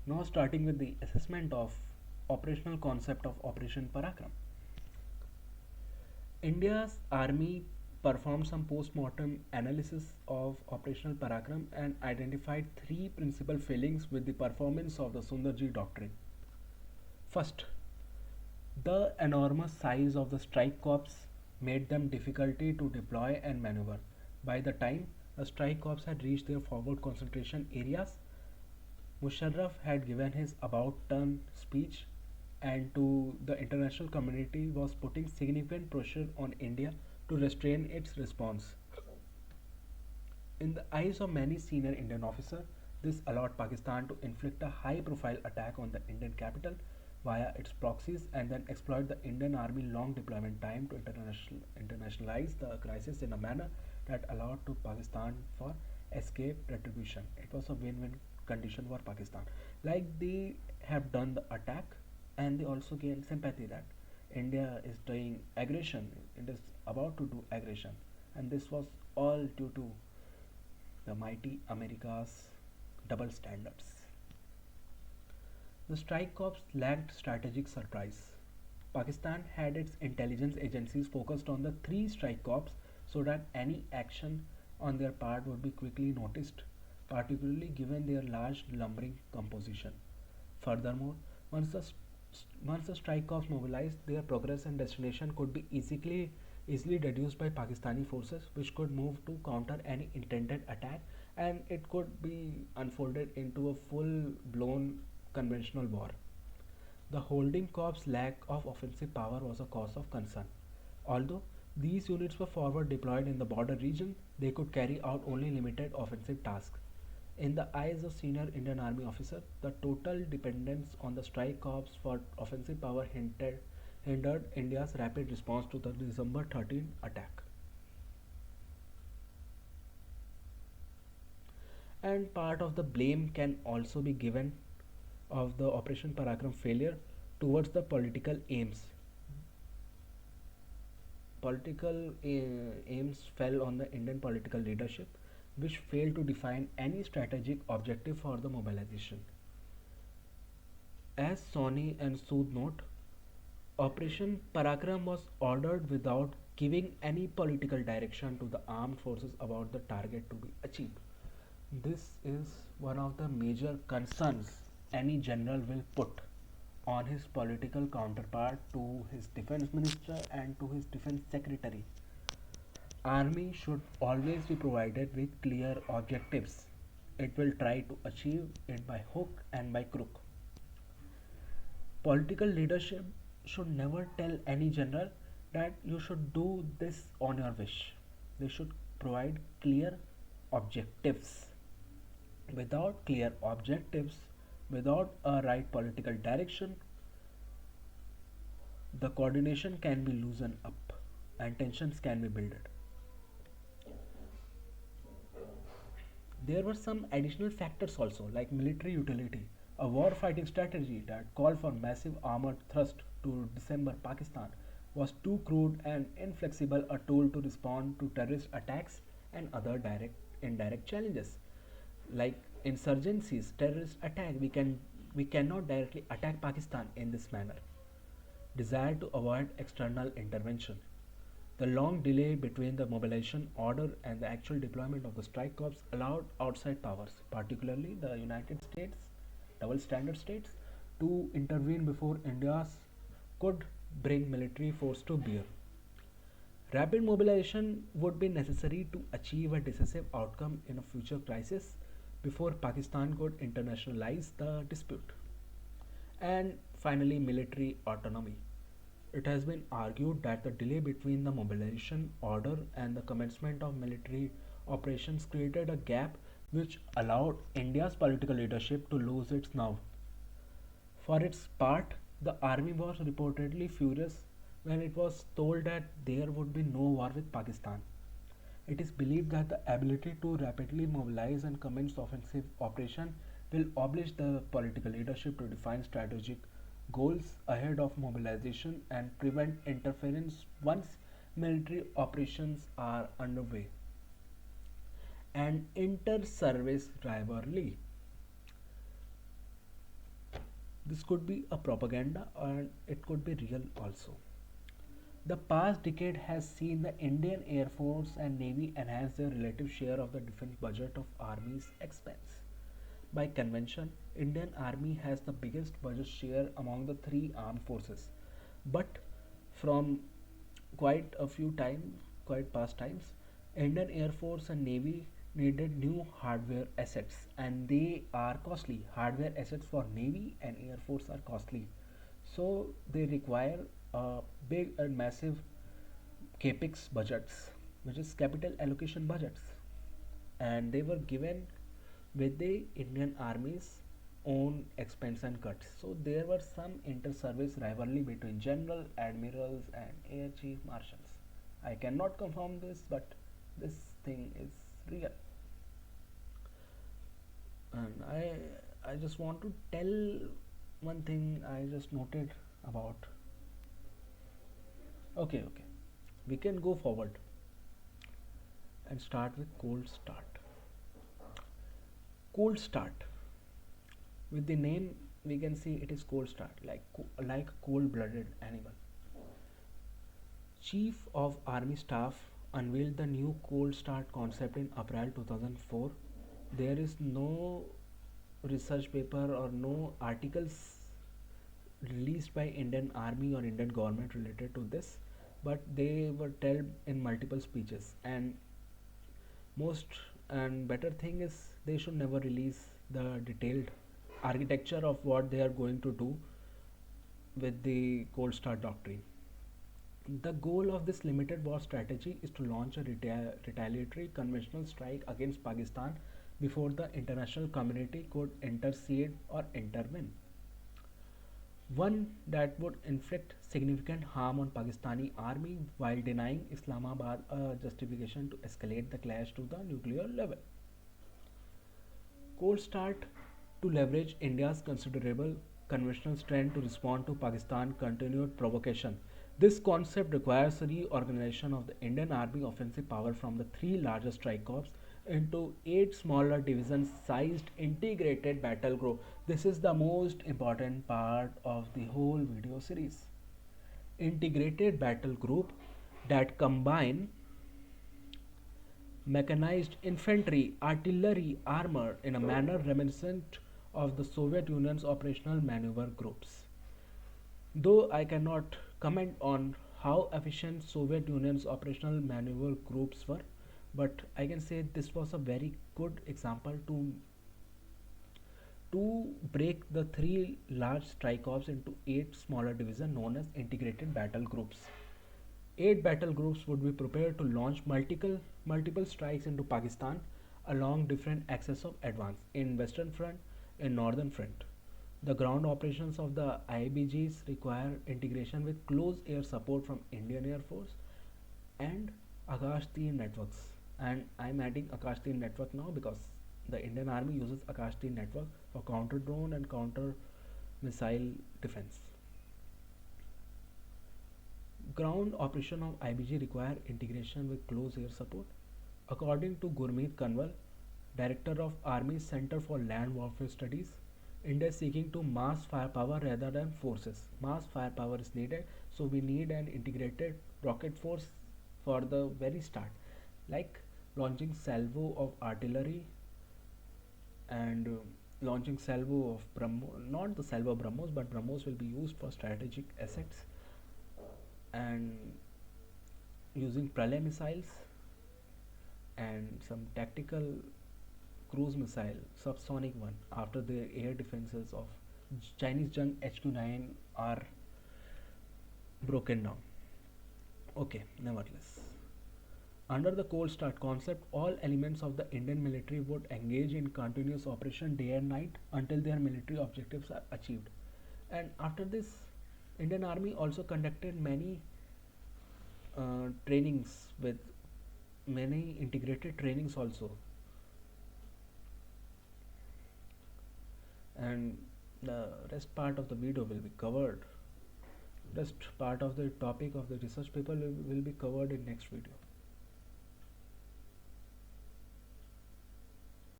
Now starting with the assessment of operational concept of Operation Parakram. India's army performed some post-mortem analysis of Operational Parakram and identified three principal failings with the performance of the Sundarji Doctrine. First, the enormous size of the strike corps made them difficulty to deploy and maneuver. By the time the strike corps had reached their forward concentration areas, Musharraf had given his about turn speech and to the international community was putting significant pressure on India to restrain its response. In the eyes of many senior Indian officers, this allowed Pakistan to inflict a high profile attack on the Indian capital via its proxies and then exploit the Indian Army long deployment time to internationalize the crisis in a manner that allowed to Pakistan for escape retribution. It was a win-win condition for Pakistan. Like they have done the attack and they also gain sympathy that India is doing aggression, it is about to do aggression, and this was all due to the mighty America's double standards. The strike corps lacked strategic surprise. Pakistan had its intelligence agencies focused on the three strike corps so that any action on their part would be quickly noticed, particularly given their large lumbering composition. Furthermore, once the once the strike corps mobilized, their progress and destination could be easily deduced by Pakistani forces, which could move to counter any intended attack, and it could be unfolded into a full-blown conventional war. The holding corps' lack of offensive power was a cause of concern. Although these units were forward deployed in the border region, they could carry out only limited offensive tasks. In the eyes of senior Indian Army officers, the total dependence on the strike corps for offensive power hindered India's rapid response to the December 13 attack. And part of the blame can also be given of the Operation Parakram failure towards the political aims. Political aims fell on the Indian political leadership, which failed to define any strategic objective for the mobilization. As Soni and Sood note, Operation Parakram was ordered without giving any political direction to the armed forces about the target to be achieved. This is one of the major concerns any general will put on his political counterpart to his defense minister and to his defense secretary. Army should always be provided with clear objectives. It will try to achieve it by hook and by crook. Political leadership should never tell any general that you should do this on your wish. They should provide clear objectives. Without clear objectives, without a right political direction, the coordination can be loosened up and tensions can be built. There were some additional factors also, like military utility. A war fighting strategy that called for massive armored thrust to December Pakistan was too crude and inflexible a tool to respond to terrorist attacks and other direct indirect challenges. Like insurgencies, terrorist attack, we cannot directly attack Pakistan in this manner. Desire to avoid external intervention. The long delay between the mobilization order and the actual deployment of the strike corps allowed outside powers, particularly the United States, double standard states, to intervene before India could bring military force to bear. Rapid mobilization would be necessary to achieve a decisive outcome in a future crisis before Pakistan could internationalize the dispute. And finally, military autonomy. It has been argued that the delay between the mobilization order and the commencement of military operations created a gap which allowed India's political leadership to lose its nerve. For its part, the army was reportedly furious when it was told that there would be no war with Pakistan. It is believed that the ability to rapidly mobilize and commence offensive operation will oblige the political leadership to define strategic goals ahead of mobilization and prevent interference once military operations are underway. And inter-service rivalry. This could be a propaganda and it could be real also. The past decade has seen the Indian Air Force and Navy enhance their relative share of the defense budget of Army's expense. By convention, Indian Army has the biggest budget share among the three armed forces. But from quite a few times, quite past times, Indian Air Force and Navy needed new hardware assets and they are costly. Hardware assets for Navy and Air Force are costly. So they require big and massive capex budgets, which is capital allocation budgets, and they were given with the Indian Army's own expense and cuts. So there were some inter-service rivalry between general, admirals, and air chief marshals. I cannot confirm this, but this thing is real. And I just want to tell one thing I just noted about. Okay, we can go forward and start with cold start. Cold start, with the name we can see it is cold start, like cold-blooded animal. Chief of Army Staff unveiled the new cold start concept in April 2004. There is no research paper or no articles released by Indian Army or Indian government related to this, but they were told in multiple speeches. And most and better thing is they should never release the detailed architecture of what they are going to do with the cold start doctrine. The goal of this limited war strategy is to launch a retaliatory conventional strike against Pakistan before the international community could intercede or intervene. One that would inflict significant harm on Pakistani army while denying Islamabad a justification to escalate the clash to the nuclear level. Cold start to leverage India's considerable conventional strength to respond to Pakistan's continued provocation. This concept requires a reorganization of the Indian Army offensive power from the three largest strike corps into eight smaller division sized integrated battle group. This is the most important part of the whole video series. Integrated battle group that combine mechanized infantry, artillery, armor in a manner reminiscent of the Soviet Union's operational maneuver groups. Though I cannot comment on how efficient Soviet Union's operational maneuver groups were, but I can say this was a very good example to break the three large strike corps into eight smaller divisions known as integrated battle groups. Eight battle groups would be prepared to launch multiple strikes into Pakistan along different axes of advance in Western Front and Northern Front. The ground operations of the IBGs require integration with close air support from Indian Air Force and Akash 3 networks. And I'm adding Akash 3 network now because the Indian Army uses Akash 3 network for counter drone and counter missile defense. Ground operation of IBG require integration with close air support. According to Gurmeet Kanwal, Director of Army Center for Land Warfare Studies, India is seeking to mass firepower rather than forces. Mass firepower is needed, so we need an integrated rocket force for the very start, like launching salvo of artillery and launching salvo of BrahMos, not the salvo BrahMos, but BrahMos will be used for strategic assets, and using Pralay missiles and some tactical cruise missile, subsonic one, after the air defenses of Chinese junk HQ-9 are broken down. Okay, nevertheless. Under the cold start concept, all elements of the Indian military would engage in continuous operation day and night until their military objectives are achieved. And after this, Indian Army also conducted many trainings with many integrated trainings also, and the rest part of the video will be covered. Rest part of the topic of the research paper will be covered in next video.